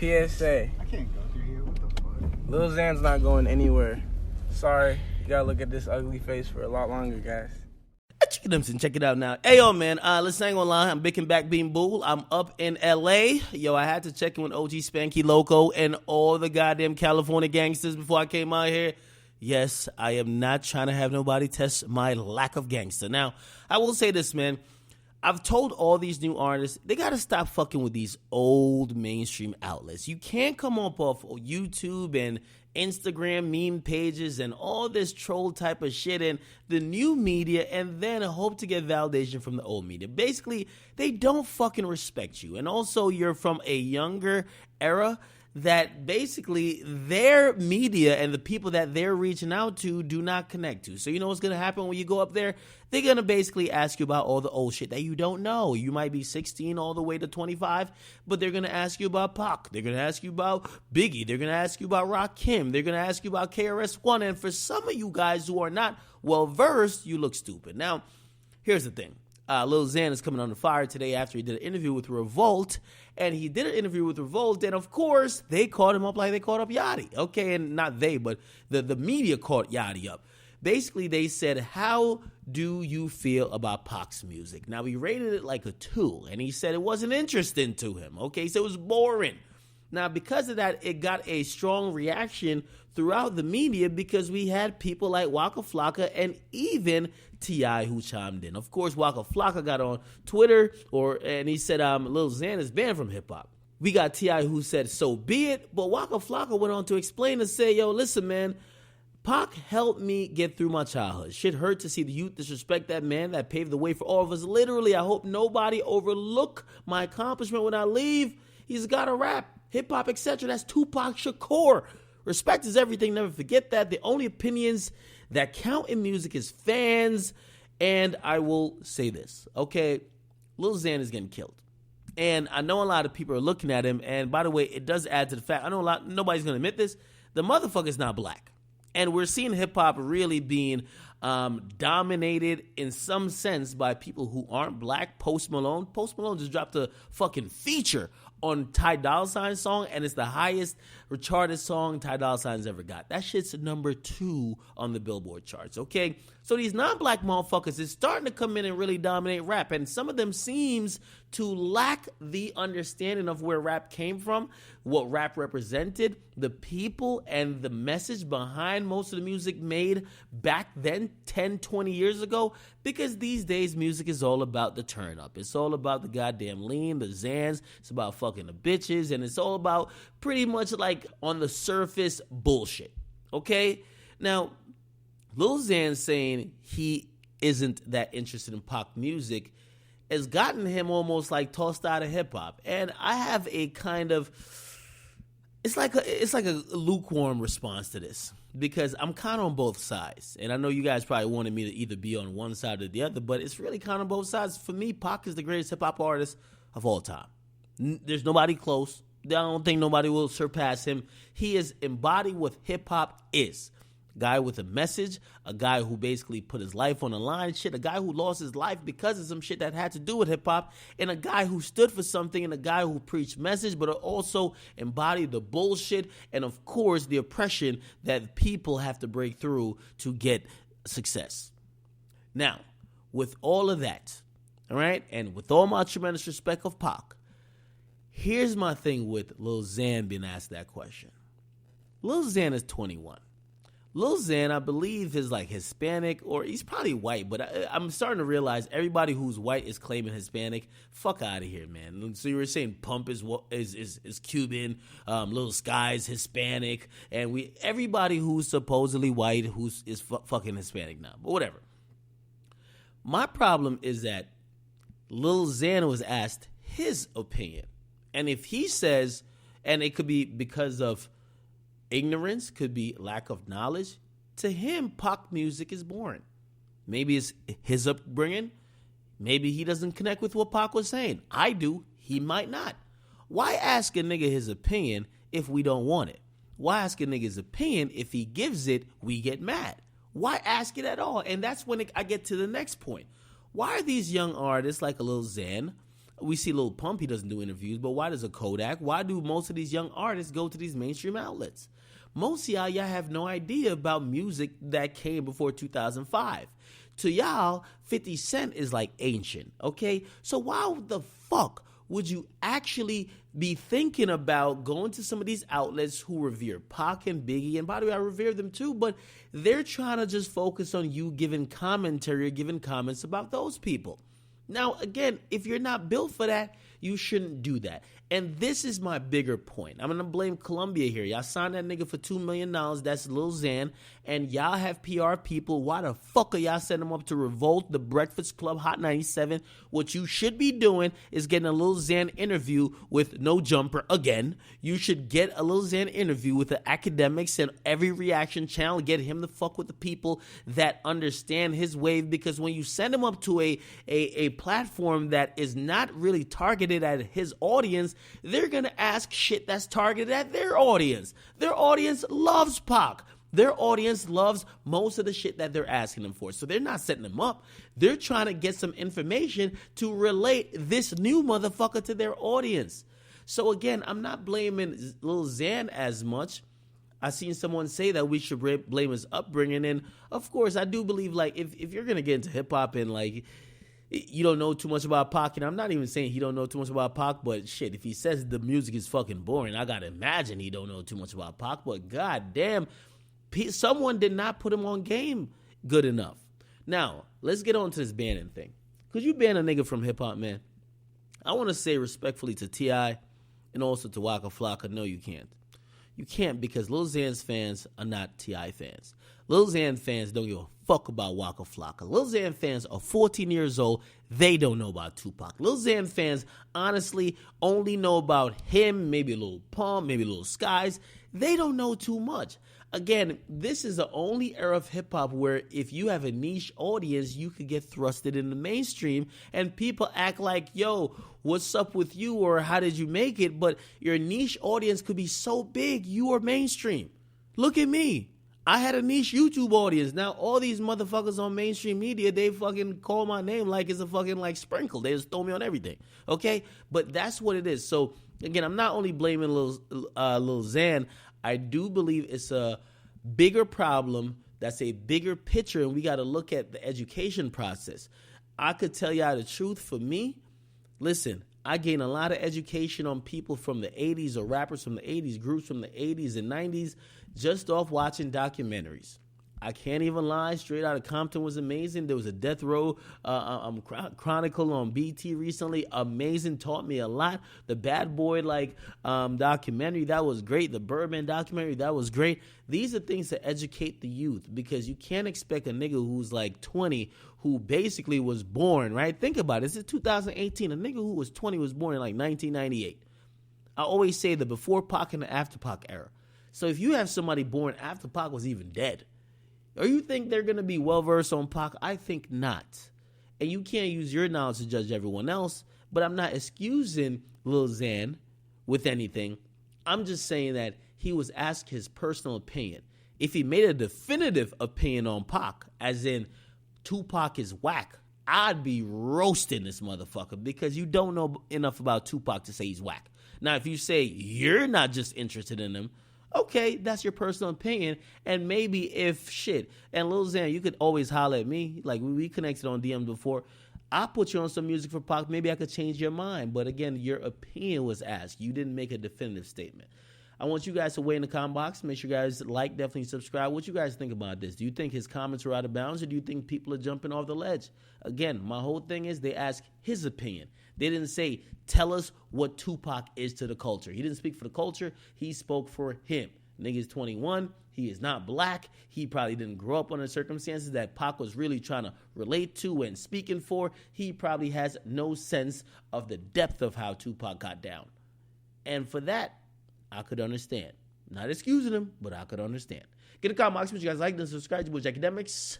PSA. I can't go through here. What the fuck? Lil Xan's not going anywhere. Sorry. You gotta look at this ugly face for a lot longer, guys. Check it out now. Hey, yo, man, listen, I ain't gonna lie. I'm big and back being bull. I'm up in L.A. Yo, I had to check in with OG Spanky Loco and all the goddamn California gangsters before I came out here. Yes, I am not trying to have nobody test my lack of gangster. Now, I will say this, man. I've told all these new artists, they got to stop fucking with these old mainstream outlets. You can't come up off YouTube and Instagram meme pages and all this troll type of shit in the new media and then hope to get validation from the old media. Basically, they don't fucking respect you. And also, you're from a younger era that basically their media and the people that they're reaching out to do not connect to. So you know what's going to happen when you go up there? They're going to basically ask you about all the old shit that you don't know. You might be 16 all the way to 25, but they're going to ask you about Pac. They're going to ask you about Biggie. They're going to ask you about Rakim. They're going to ask you about KRS-One. And for some of you guys who are not well-versed, you look stupid. Now, here's the thing. Lil Xan is coming on the fire today after he did an interview with Revolt. And he did an interview with Revolt, and of course, they caught him up like they caught up Yachty. Okay, and not they, but the media caught Yachty up. Basically, they said, how do you feel about Pac's music? Now, he rated it like a 2, and he said it wasn't interesting to him. Okay, so it was boring. Now, because of that, it got a strong reaction throughout the media because we had people like Waka Flocka and even TI who chimed in. Of course, Waka Flocka got on Twitter and he said Lil Xan is banned from hip-hop. We got TI who said, so be it. But Waka Flocka went on to explain and say, yo, listen, man, Pac helped me get through my childhood. Shit hurt to see the youth disrespect that man that paved the way for all of us. Literally, I hope nobody overlook my accomplishment when I leave. He's got to rap. Hip-hop, etc. That's Tupac Shakur. Respect is everything. Never forget that. The only opinions that count in music is fans. And I will say this, okay? Lil Xan is getting killed. And I know a lot of people are looking at him. And by the way, it does add to the fact, I know nobody's going to admit this, the motherfucker's not black. And we're seeing hip-hop really being dominated in some sense by people who aren't black. Post Malone just dropped a fucking feature on Ty Dolla $ign's song, and it's the highest charted song Ty Dolla $ign's ever got. That shit's number 2 on the Billboard charts, okay? So these non-black motherfuckers is starting to come in and really dominate rap, and some of them seems to lack the understanding of where rap came from, what rap represented, the people, and the message behind most of the music made back then, 10, 20 years ago, because these days music is all about the turn up. It's all about the goddamn lean, the Xans, it's about fucking the bitches, and it's all about pretty much like on the surface bullshit, okay? Now, Lil Xan saying he isn't that interested in Pac music has gotten him almost like tossed out of hip-hop. And I have a kind of, it's like a lukewarm response to this because I'm kind of on both sides. And I know you guys probably wanted me to either be on one side or the other, but it's really kind of both sides. For me, Pac is the greatest hip-hop artist of all time. There's nobody close. I don't think nobody will surpass him. He is embodied what hip-hop is. Guy with a message, a guy who basically put his life on the line, shit, a guy who lost his life because of some shit that had to do with hip-hop, and a guy who stood for something, and a guy who preached message, but also embodied the bullshit and, of course, the oppression that people have to break through to get success. Now, with all of that, all right, and with all my tremendous respect of Pac, here's my thing with Lil Xan being asked that question. Lil Xan is 21. Lil Xan, I believe, is like Hispanic, or he's probably white, but I'm starting to realize everybody who's white is claiming Hispanic. Fuck out of here, man. So you were saying Pump is Cuban, Lil Sky's Hispanic, and everybody who's supposedly white is fucking Hispanic now, but whatever. My problem is that Lil Xan was asked his opinion, and if he says, and it could be because of ignorance, could be lack of knowledge. To him, Pac music is boring. Maybe it's his upbringing. Maybe he doesn't connect with what Pac was saying. I do. He might not. Why ask a nigga his opinion if we don't want it? Why ask a nigga his opinion if he gives it, we get mad? Why ask it at all? And that's when I get to the next point. Why are these young artists like a Lil Xan, We see Lil Pump, he doesn't do interviews, but why does a Kodak? Why do most of these young artists go to these mainstream outlets? Most of y'all have no idea about music that came before 2005. To y'all, 50 Cent is like ancient, okay? So why the fuck would you actually be thinking about going to some of these outlets who revere Pac and Biggie? And by the way, I revere them too, but they're trying to just focus on you giving commentary or giving comments about those people. Now, again, if you're not built for that, you shouldn't do that. And this is my bigger point. I'm going to blame Columbia here. Y'all signed that nigga for $2 million. That's Lil Xan. And y'all have PR people. Why the fuck are y'all sending them up to Revolt, The Breakfast Club, Hot 97? What you should be doing is getting a Lil Xan interview with No Jumper again. You should get a Lil Xan interview with the Akademiks and every reaction channel. Get him to fuck with the people that understand his wave. Because when you send him up to a platform that is not really targeted at his audience, they're going to ask shit that's targeted at their audience. Their audience loves Pac. Their audience loves most of the shit that they're asking them for. So they're not setting them up. They're trying to get some information to relate this new motherfucker to their audience. So again, I'm not blaming Lil Xan as much. I seen someone say that we should blame his upbringing. And of course, I do believe like if you're going to get into hip hop and like you don't know too much about Pac, and I'm not even saying he don't know too much about Pac, but shit, if he says the music is fucking boring, I gotta imagine he don't know too much about Pac. But goddamn, someone did not put him on game good enough. Now, let's get on to this banning thing. Could you ban a nigga from hip hop, man? I want to say respectfully to TI and also to Waka Flocka, no, you can't. You can't because Lil Xan's fans are not TI fans. Lil Xan fans don't give a fuck about Waka Flocka. Lil Xan fans are 14 years old. They don't know about Tupac. Lil Xan fans honestly only know about him, maybe Lil Pump, maybe Lil Skies. They don't know too much. Again, this is the only era of hip-hop where if you have a niche audience, you could get thrusted in the mainstream and people act like, yo, what's up with you or how did you make it? But your niche audience could be so big, you are mainstream. Look at me. I had a niche YouTube audience. Now, all these motherfuckers on mainstream media, they fucking call my name like it's a fucking like sprinkle. They just throw me on everything, okay? But that's what it is. So, again, I'm not only blaming Lil Xan. I do believe it's a bigger problem. That's a bigger picture, and we got to look at the education process. I could tell y'all the truth. For me, listen, I gained a lot of education on people from the 80s or rappers from the 80s, groups from the 80s and 90s, just off watching documentaries. I can't even lie. Straight Outta Compton was amazing. There was a Death Row Chronicle on BT recently. Amazing. Taught me a lot. The Bad Boy documentary, that was great. The Birdman documentary, that was great. These are things to educate the youth because you can't expect a nigga who's like 20 who basically was born, right? Think about it. This is 2018. A nigga who was 20 was born in like 1998. I always say the before Pac and the after Pac era. So if you have somebody born after Pac was even dead, or you think they're going to be well-versed on Pac? I think not. And you can't use your knowledge to judge everyone else, but I'm not excusing Lil Xan with anything. I'm just saying that he was asked his personal opinion. If he made a definitive opinion on Pac, as in Tupac is whack, I'd be roasting this motherfucker because you don't know enough about Tupac to say he's whack. Now, if you say you're not just interested in him, okay, that's your personal opinion, and maybe if shit, and Lil Xan, you could always holler at me, like we connected on DM before, I'll put you on some music for Pac, maybe I could change your mind, but again, your opinion was asked, you didn't make a definitive statement. I want you guys to weigh in the comment box, make sure you guys like, definitely subscribe. What you guys think about this? Do you think his comments are out of bounds, or do you think people are jumping off the ledge? Again, my whole thing is they ask his opinion. They didn't say, tell us what Tupac is to the culture. He didn't speak for the culture. He spoke for him. Nigga's 21. He is not black. He probably didn't grow up under circumstances that Pac was really trying to relate to and speaking for. He probably has no sense of the depth of how Tupac got down. And for that, I could understand. Not excusing him, but I could understand. Get a comment box. What you guys like, then subscribe to Akademiks